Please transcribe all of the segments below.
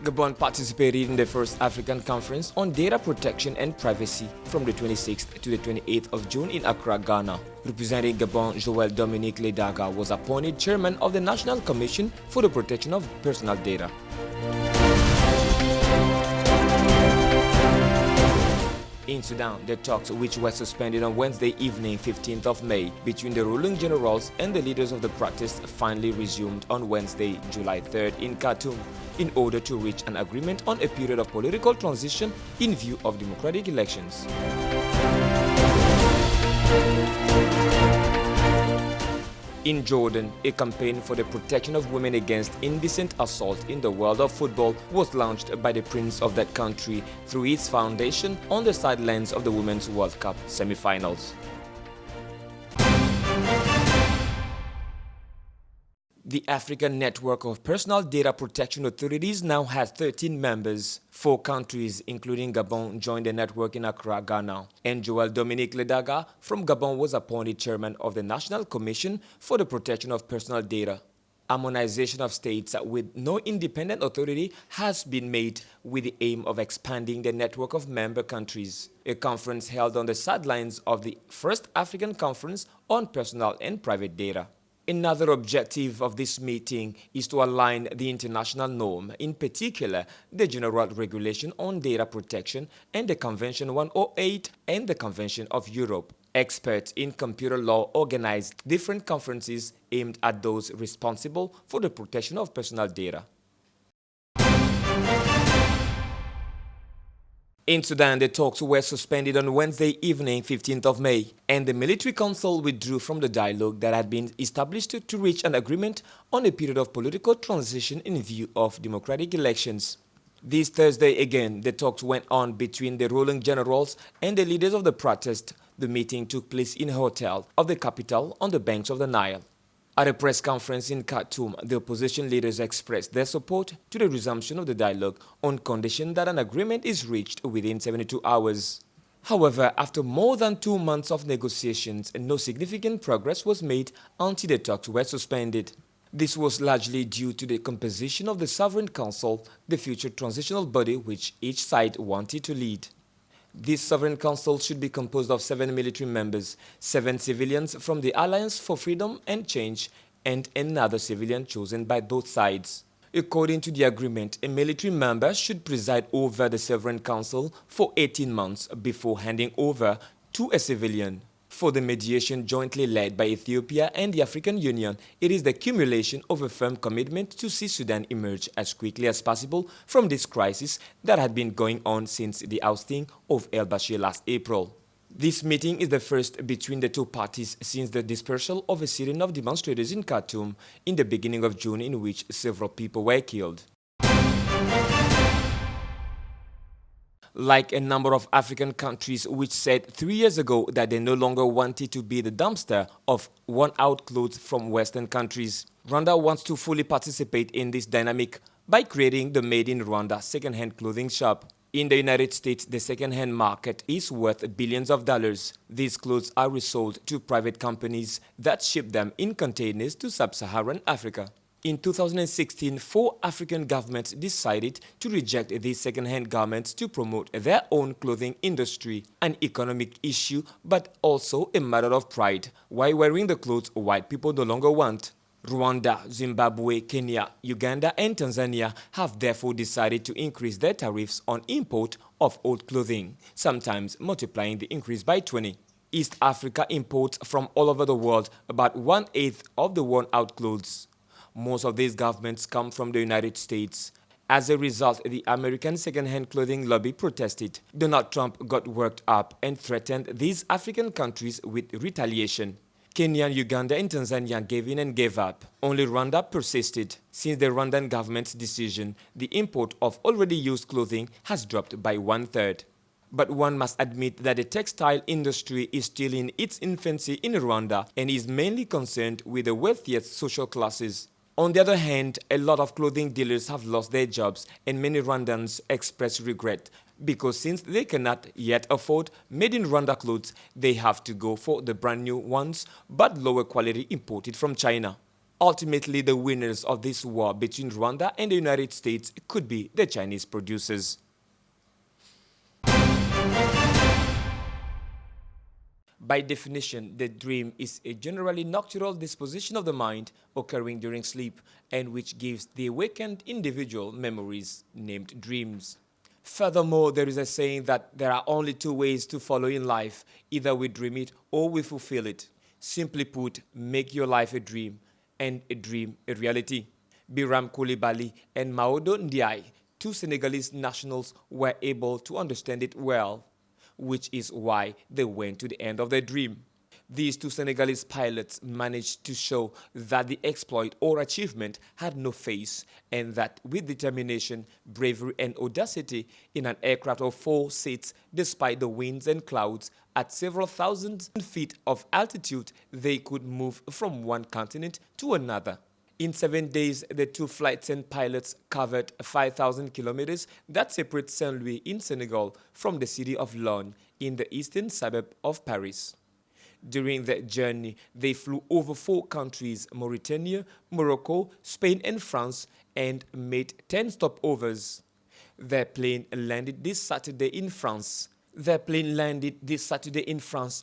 Gabon participated in the first African Conference on Data Protection and Privacy from the 26th to the 28th of June in Accra, Ghana. Representing Gabon, Joël Dominique Ledaga was appointed chairman of the National Commission for the Protection of Personal Data. In Sudan, the talks, which were suspended on Wednesday evening, 15th of May, between the ruling generals and the leaders of the protest finally resumed on Wednesday, July 3rd in Khartoum, in order to reach an agreement on a period of political transition in view of democratic elections. In Jordan, a campaign for the protection of women against indecent assault in the world of football was launched by the prince of that country through its foundation on the sidelines of the Women's World Cup semi-finals. The African Network of Personal Data Protection Authorities now has 13 members. 4 countries, including Gabon, joined the network in Accra, Ghana. And Joël Dominique Ledaga from Gabon was appointed chairman of the National Commission for the Protection of Personal Data. Harmonization of states with no independent authority has been made with the aim of expanding the network of member countries. A conference held on the sidelines of the first African Conference on Personal and Private Data. Another objective of this meeting is to align the international norm, in particular the General Regulation on Data Protection and the Convention 108 and the Convention of Europe. Experts in computer law organized different conferences aimed at those responsible for the protection of personal data. In Sudan, the talks were suspended on Wednesday evening, 15th of May, and the military council withdrew from the dialogue that had been established to reach an agreement on a period of political transition in view of democratic elections. This Thursday again, the talks went on between the ruling generals and the leaders of the protest. The meeting took place in a hotel of the capital on the banks of the Nile. At a press conference in Khartoum, the opposition leaders expressed their support to the resumption of the dialogue on condition that an agreement is reached within 72 hours. However, after more than 2 months of negotiations, no significant progress was made until the talks were suspended. This was largely due to the composition of the Sovereign Council, the future transitional body which each side wanted to lead. This Sovereign Council should be composed of 7 military members, 7 civilians from the Alliance for Freedom and Change, and another civilian chosen by both sides. According to the agreement, a military member should preside over the Sovereign Council for 18 months before handing over to a civilian. For the mediation jointly led by Ethiopia and the African Union, it is the accumulation of a firm commitment to see Sudan emerge as quickly as possible from this crisis that had been going on since the ousting of al-Bashir last April. This meeting is the first between the two parties since the dispersal of a series of demonstrators in Khartoum in the beginning of June, in which several people were killed. Like a number of African countries which said 3 years ago that they no longer wanted to be the dumpster of worn-out clothes from Western countries, Rwanda wants to fully participate in this dynamic by creating the Made in Rwanda second-hand clothing shop. In the United States, the second-hand market is worth billions of dollars. These clothes are resold to private companies that ship them in containers to sub-Saharan Africa. In 2016, 4 African governments decided to reject these second-hand garments to promote their own clothing industry, an economic issue but also a matter of pride, while wearing the clothes white people no longer want. Rwanda, Zimbabwe, Kenya, Uganda and Tanzania have therefore decided to increase their tariffs on import of old clothing, sometimes multiplying the increase by 20. East Africa imports from all over the world about 1/8 of the worn-out clothes. Most of these governments come from the United States. As a result, the American second-hand clothing lobby protested. Donald Trump got worked up and threatened these African countries with retaliation. Kenya, Uganda and Tanzania gave in and gave up. Only Rwanda persisted. Since the Rwandan government's decision, the import of already used clothing has dropped by 1/3. But one must admit that the textile industry is still in its infancy in Rwanda and is mainly concerned with the wealthiest social classes. On the other hand, a lot of clothing dealers have lost their jobs and many Rwandans express regret because since they cannot yet afford made in Rwanda clothes, they have to go for the brand new ones but lower quality imported from China. Ultimately, the winners of this war between Rwanda and the United States could be the Chinese producers. By definition, the dream is a generally nocturnal disposition of the mind occurring during sleep and which gives the awakened individual memories named dreams. Furthermore, there is a saying that there are only two ways to follow in life: either we dream it or we fulfill it. Simply put, make your life a dream and a dream a reality. Biram Coulibaly and Maodo Ndiaye, two Senegalese nationals, were able to understand it well, which is why they went to the end of their dream. These two Senegalese pilots managed to show that the exploit or achievement had no face, and that with determination, bravery, and audacity in an aircraft of 4 seats, despite the winds and clouds, at several thousand feet of altitude, they could move from one continent to another. In 7 days, the two flights and pilots covered 5,000 kilometers that separate Saint-Louis in Senegal from the city of Lyon in the eastern suburb of Paris. During their journey, they flew over 4 countries: Mauritania, Morocco, Spain, and France, and made 10 stopovers. Their plane landed this Saturday in France.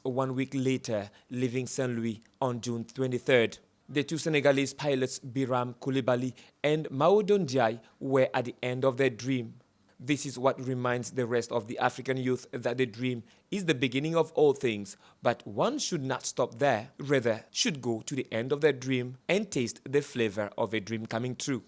1 week later, leaving Saint-Louis on June 23rd. The two Senegalese pilots, Biram Coulibaly and Maodo Ndiaye, were at the end of their dream. This is what reminds the rest of the African youth that the dream is the beginning of all things, but one should not stop there, rather should go to the end of their dream and taste the flavor of a dream coming true.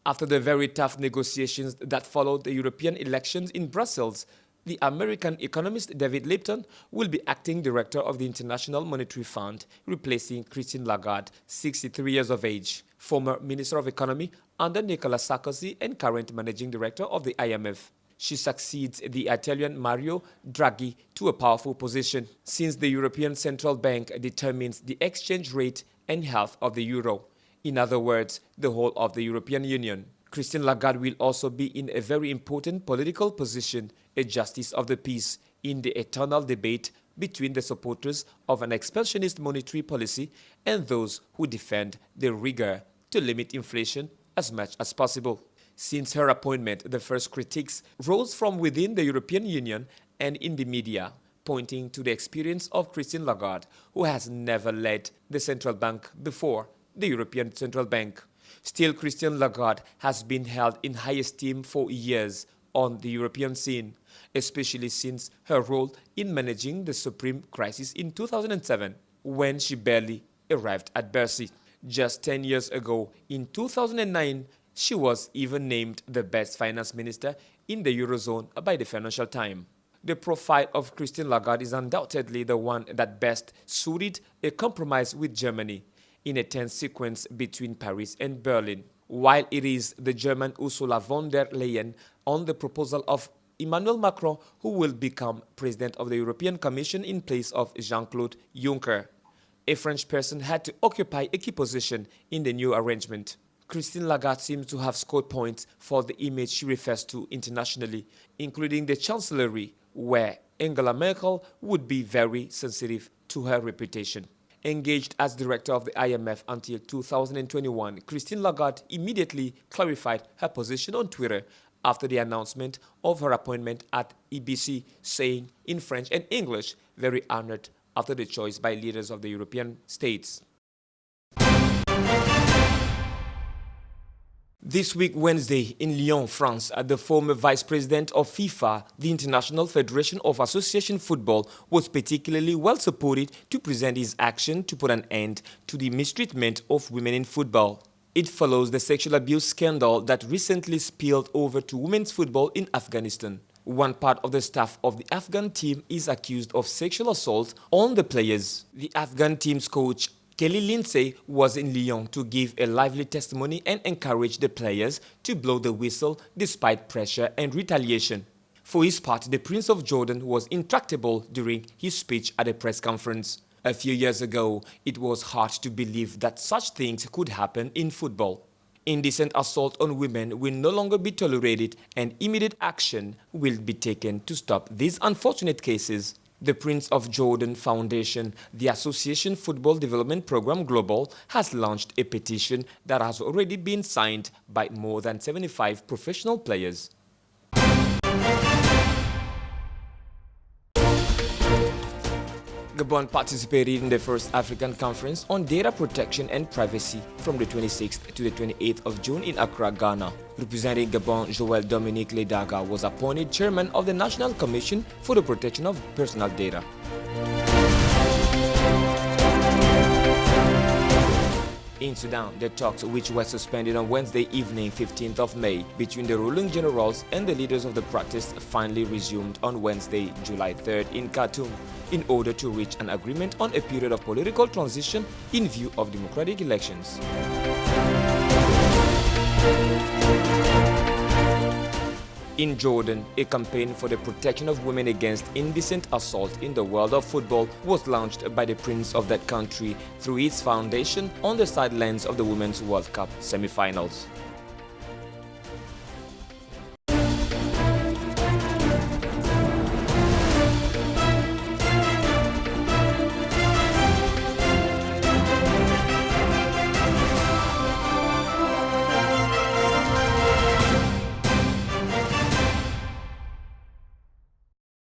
After the very tough negotiations that followed the European elections in Brussels, the American economist David Lipton will be acting director of the International Monetary Fund, replacing Christine Lagarde, 63 years of age, former Minister of Economy under Nicolas Sarkozy and current managing director of the IMF. She succeeds the Italian Mario Draghi to a powerful position, since the European Central Bank determines the exchange rate and health of the euro. In other words, the whole of the European Union. Christine Lagarde will also be in a very important political position, a justice of the peace, in the eternal debate between the supporters of an expansionist monetary policy and those who defend the rigor to limit inflation as much as possible. Since her appointment, the first critiques rose from within the European Union and in the media, pointing to the experience of Christine Lagarde, who has never led the central bank before the European Central Bank. Still, Christine Lagarde has been held in high esteem for years on the European scene, especially since her role in managing the supreme crisis in 2007, when she barely arrived at Bercy. Just 10 years ago, in 2009, she was even named the best finance minister in the Eurozone by the Financial Times. The profile of Christine Lagarde is undoubtedly the one that best suited a compromise with Germany in a tense sequence between Paris and Berlin, while it is the German Ursula von der Leyen on the proposal of Emmanuel Macron who will become president of the European Commission in place of Jean-Claude Juncker. A French person had to occupy a key position in the new arrangement. Christine Lagarde seems to have scored points for the image she refers to internationally, including the Chancellery, where Angela Merkel would be very sensitive to her reputation. Engaged as director of the IMF until 2021, Christine Lagarde immediately clarified her position on Twitter after the announcement of her appointment at EBC, saying in French and English, very honored after the choice by leaders of the European states. This week, Wednesday, in Lyon, France, the former vice president of FIFA, the International Federation of Association Football, was particularly well supported to present his action to put an end to the mistreatment of women in football. It follows the sexual abuse scandal that recently spilled over to women's football in Afghanistan. One part of the staff of the Afghan team is accused of sexual assault on the players. The Afghan team's coach, Kelly Lindsay, was in Lyon to give a lively testimony and encourage the players to blow the whistle despite pressure and retaliation. For his part, the Prince of Jordan was intractable during his speech at a press conference. A few years ago, it was hard to believe that such things could happen in football. Indecent assault on women will no longer be tolerated, and immediate action will be taken to stop these unfortunate cases. The Prince of Jordan Foundation, the Association Football Development Program Global, has launched a petition that has already been signed by more than 75 professional players. Gabon participated in the first African Conference on Data Protection and Privacy from the 26th to the 28th of June in Accra, Ghana. Representing Gabon, Joël Dominique Ledaga was appointed chairman of the National Commission for the Protection of Personal Data. In Sudan, the talks, which were suspended on Wednesday evening, 15th of May, between the ruling generals and the leaders of the protest finally resumed on Wednesday, July 3rd in Khartoum, in order to reach an agreement on a period of political transition in view of democratic elections. In Jordan, a campaign for the protection of women against indecent assault in the world of football was launched by the prince of that country through its foundation on the sidelines of the Women's World Cup semi-finals.